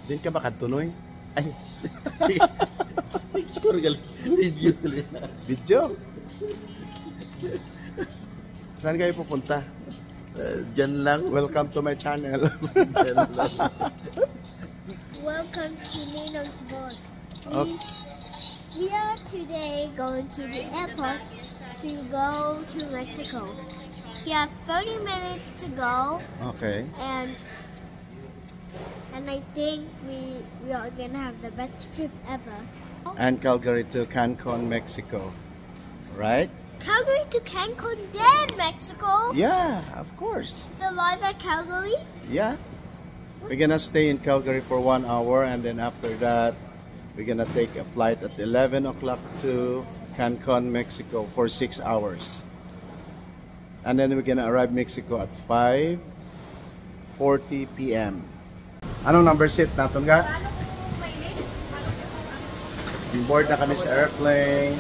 Din ka ba kadtunoy? Ay. Picture gal. Video gali. Video. Saan kayo pupunta? Diyan lang. Welcome to my channel. Welcome to Ninong's Vlog. Okay. We are today going to the airport to go to Mexico. We have 30 minutes to go, Okay. and I think we are gonna have the best trip ever. And Calgary to Cancun, Mexico. Right? Calgary to Cancun, then Mexico. Yeah, of course. The live at Calgary. Yeah. We're gonna stay in Calgary for 1 hour, and then after that, we're gonna take a flight at 11 o'clock to Cancun, Mexico for 6 hours. And then we're gonna arrive Mexico at 5:40 p.m. Anong number seat natin nga? Board na kami sa airplane.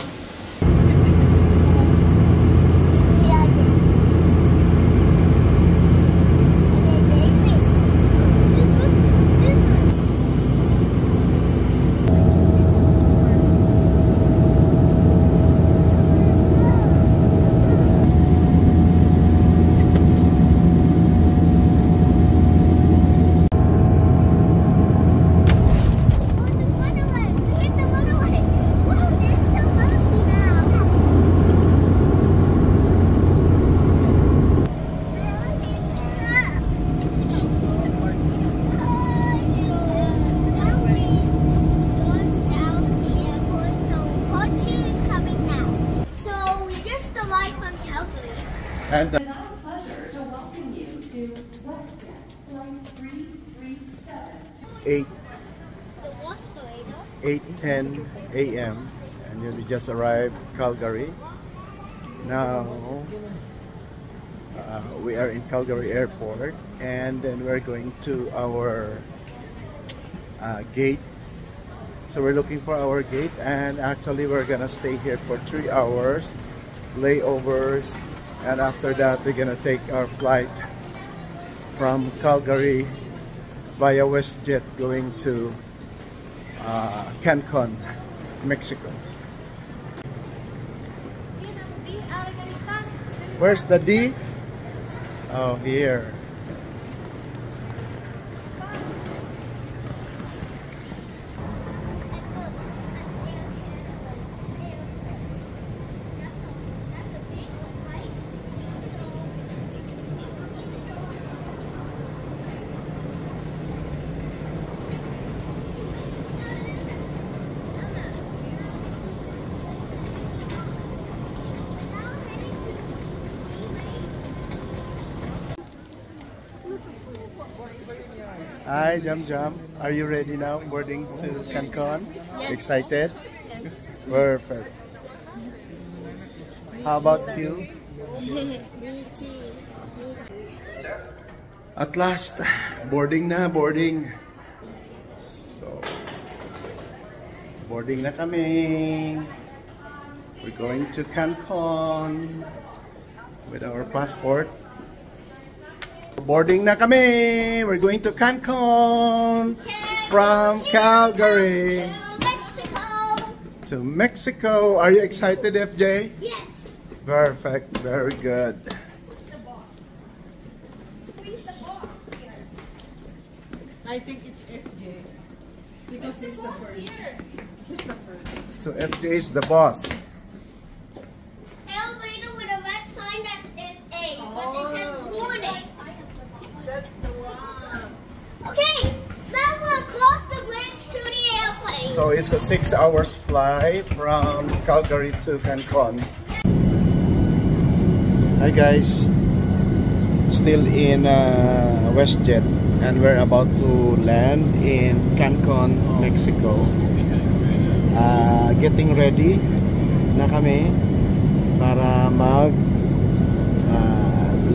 And It is our pleasure to welcome you to WestJet Flight 337. 8:10 a.m. and we just arrived Calgary. Now we are in Calgary Airport, and then we're going to our gate. So we're looking for our gate, and actually we're gonna stay here for 3 hours, layovers, and after that we're gonna take our flight from Calgary via WestJet going to Cancun, Mexico. Where's the D? Oh, here. Hi, Jam Jam. Are you ready now? Boarding to Cancun? Excited? Perfect. How about you? At last, boarding na, boarding. So, boarding na kami. We're going to Cancun with our passport. Boarding na kami. We're going to Cancun from Calgary to Mexico. Are you excited, FJ? Yes. Perfect. Very good. I think it's FJ because he's the first. He's the first. So FJ is the boss. Elevator with a red sign that is A, but it says warning. That's the one. Okay, now we'll cross the bridge to the airplane. So it's a 6 hours flight from Calgary to Cancun. Hi guys, still in WestJet, and we're about to land in Cancun, Mexico. Getting ready na kami para mag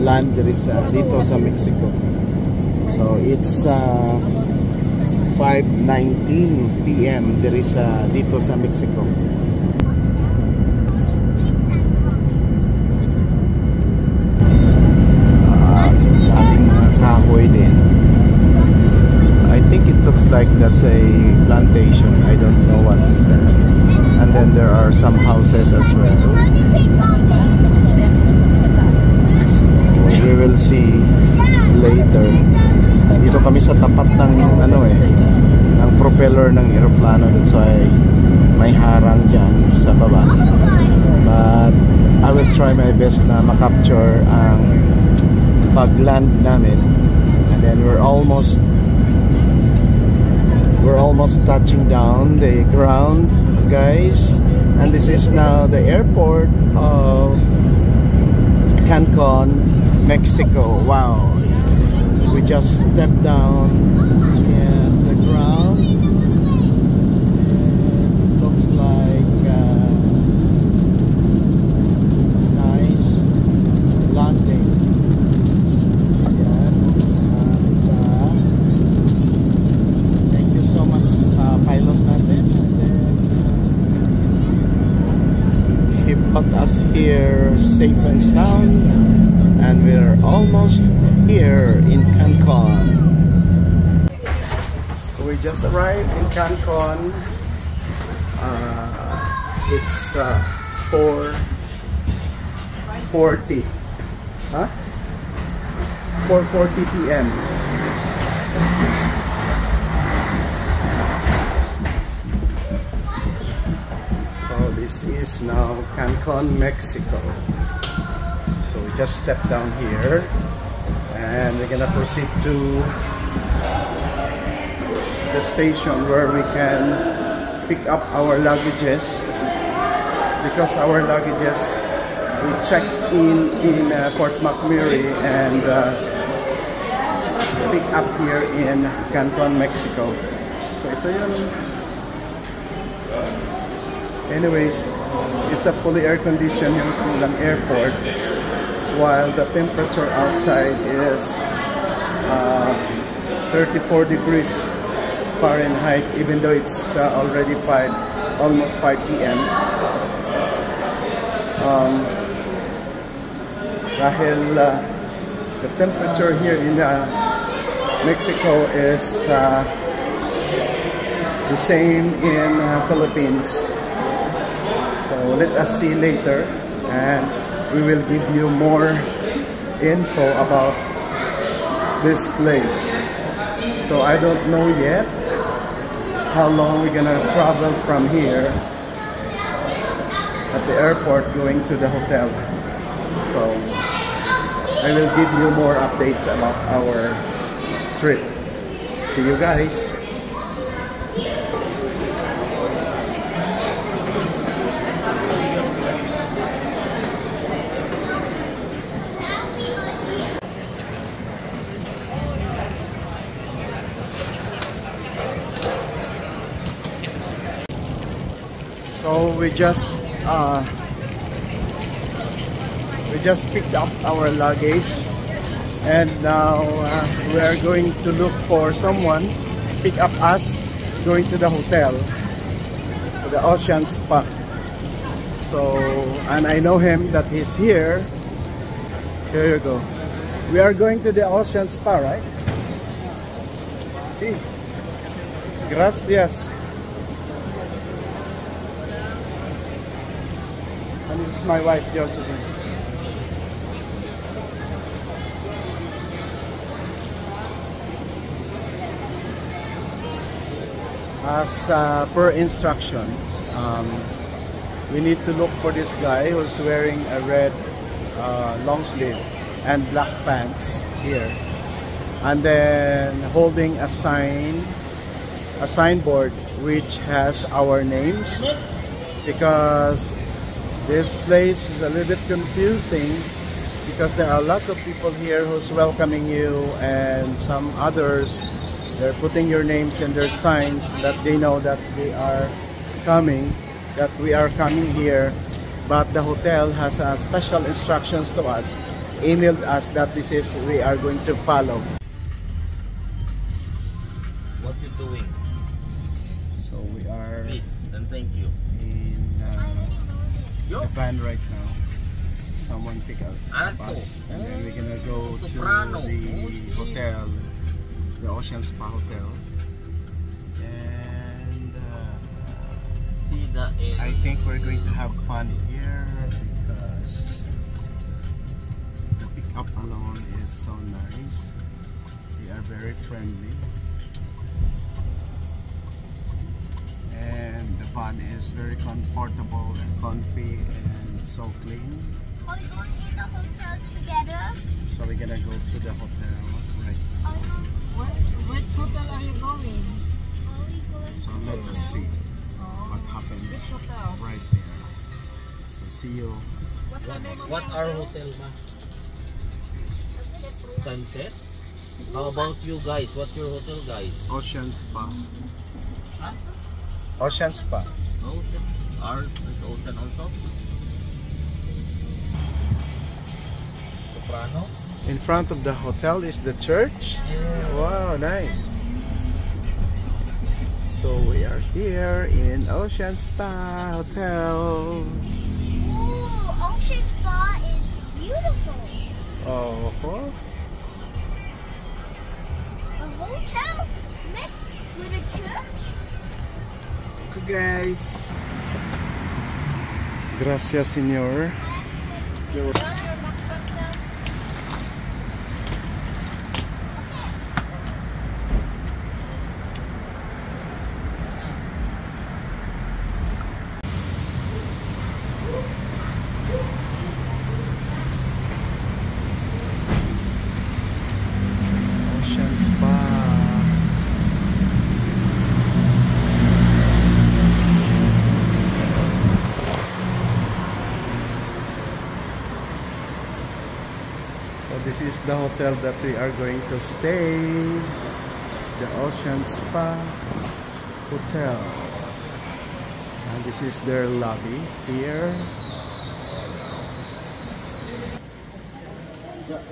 land dito sa Mexico. So it's 5:19 p.m. dito sa Mexico. Daming mga kahoy din. I think it looks like like that's a plantation. I don't know what is that. And then there are some houses as well. So we will see later. Dito kami sa tapat ng ng propeller ng eroplano. That's why may harang dyan sa baba. But I will try my best na makapture ang pag-land namin. And then we're almost touching down the ground, guys. And this is now the airport of Cancun, Mexico. Wow, we just stepped down at the ground, and it looks like nice landing. Ayan. And thank you so much sa pilot natin. And then he brought us here safe and sound, and we're almost here in Cancun. So we just arrived in Cancun. It's 4:40. 4:40 p.m. So this is now Cancun, Mexico. So we just stepped down here, and we're gonna proceed to the station where we can pick up our luggages, because our luggages we checked in Fort McMurray and pick up here in Cancun, Mexico. So ito yun. Anyways, it's a fully air-conditioned airport, while the temperature outside is 34 degrees Fahrenheit, even though it's already almost 5 p.m. Dahil the temperature here in Mexico is the same in Philippines. So let us see later, and we will give you more info about this place. So I don't know yet how long we're gonna travel from here at the airport going to the hotel. So I will give you more updates about our trip. See you guys. So we just picked up our luggage, and now we are going to look for someone pick up us going to the hotel, to the Ocean Spa. So, and I know him that he's here. Here you go. We are going to the Ocean Spa, right? Sí. Gracias. And this is my wife, Josephine. As per instructions, we need to look for this guy who's wearing a red long sleeve and black pants here, and then holding a signboard which has our names, because this place is a little bit confusing, because there are a lot of people here who's welcoming you, and some others, they're putting your names in their signs that they know that they are coming, that we are coming here. But the hotel has special instructions to us, emailed us that this is we are going to follow. What you doing? So we are Please and thank you. in the van right now. Someone pick up us, and then we're gonna go to the hotel, the Ocean Spa Hotel. I think we're going to have fun here because the pickup alone is so nice. They are very friendly. And the van is very comfortable and comfy and so clean. Are we going in the hotel together? So we're gonna go to the hotel right now. Which hotel are you going? Are we going So let us see what happened Which hotel? right there. So see you. What's the name of What the our hotel ba? Sunset? How about you guys? What's your hotel guys? Ocean Spa. Huh? Ocean Spa. Ocean. Ours is ocean also? Soprano? In front of the hotel is the church. Wow, nice. So we are here in Ocean Spa Hotel. Ooh, Ocean Spa is beautiful. Oh, A hotel next with a church? okay guys. Gracias, señor. Ocean Spa. So this is the hotel that we are going to stay. The Ocean Spa Hotel. And this is their lobby here.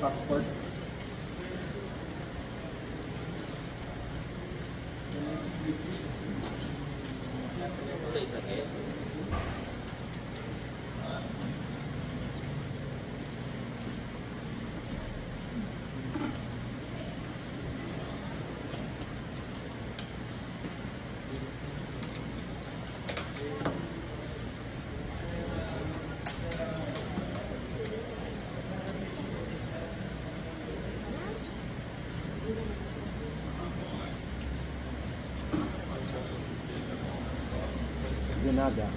Passport. Say it again. De nada.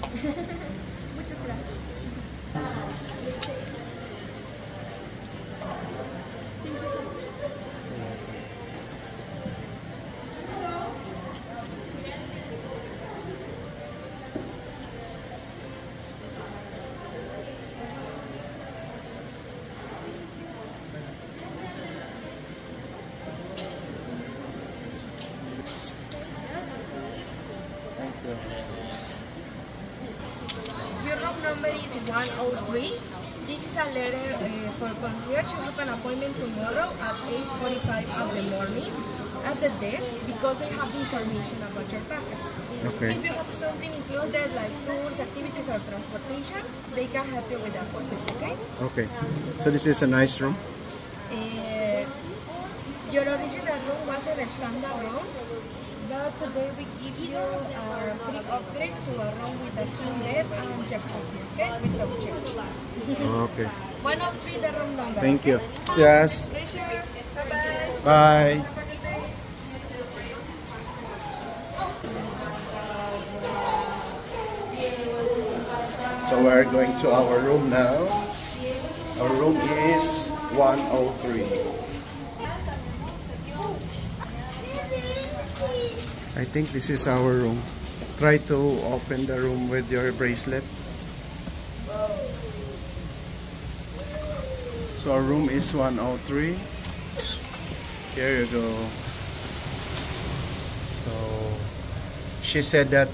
Thank you. Your room number is 103. This is a letter for concierge. You have an appointment tomorrow at 8:45 of the morning at the desk because they have information about your package. Okay. If you have something included like tours, activities, or transportation, they can help you with that appointment, okay? Okay. So this is a nice room. Your original room was a standard room, but today we give you a free upgrade to a room with a king bed and jacuzzi, okay? With no charge. Okay. 103 the room number. Thank you. Okay? Yes. Pleasure. Bye-bye. Bye. So we're going to our room now. Our room is 103. I think this is our room. Try to open the room with your bracelet. So our room is 103. Here you go. So she said that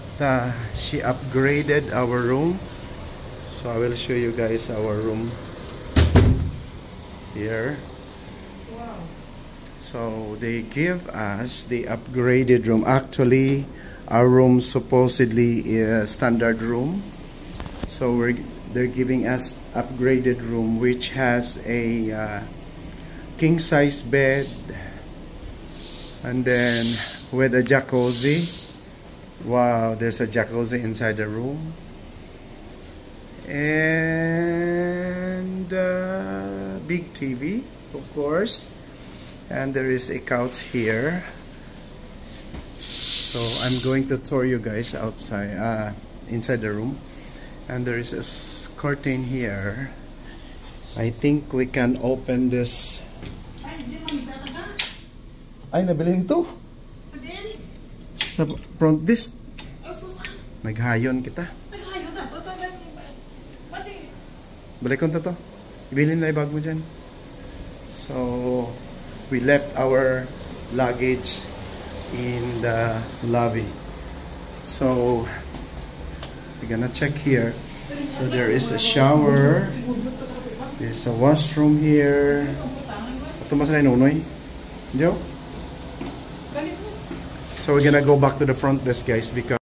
she upgraded our room. So I will show you guys our room here. So they give us the upgraded room. Actually, our room supposedly is a standard room. So they're giving us upgraded room, which has a king size bed, and then with a jacuzzi, Wow, there's a jacuzzi inside the room. And big TV, of course. And there is a couch here. So I'm going to tour you guys outside, inside the room. And there is a curtain here. I think we can open this. Ay, nabilin to. Sa front this. Naghayon kita. Balik ko to. Ibilin na ibag mo dyan. So, we left our luggage in the lobby. So, we're gonna check here. So, there is a shower. There's a washroom here. Ito mas na inunoy. Joe? So, we're gonna go back to the front desk, guys, because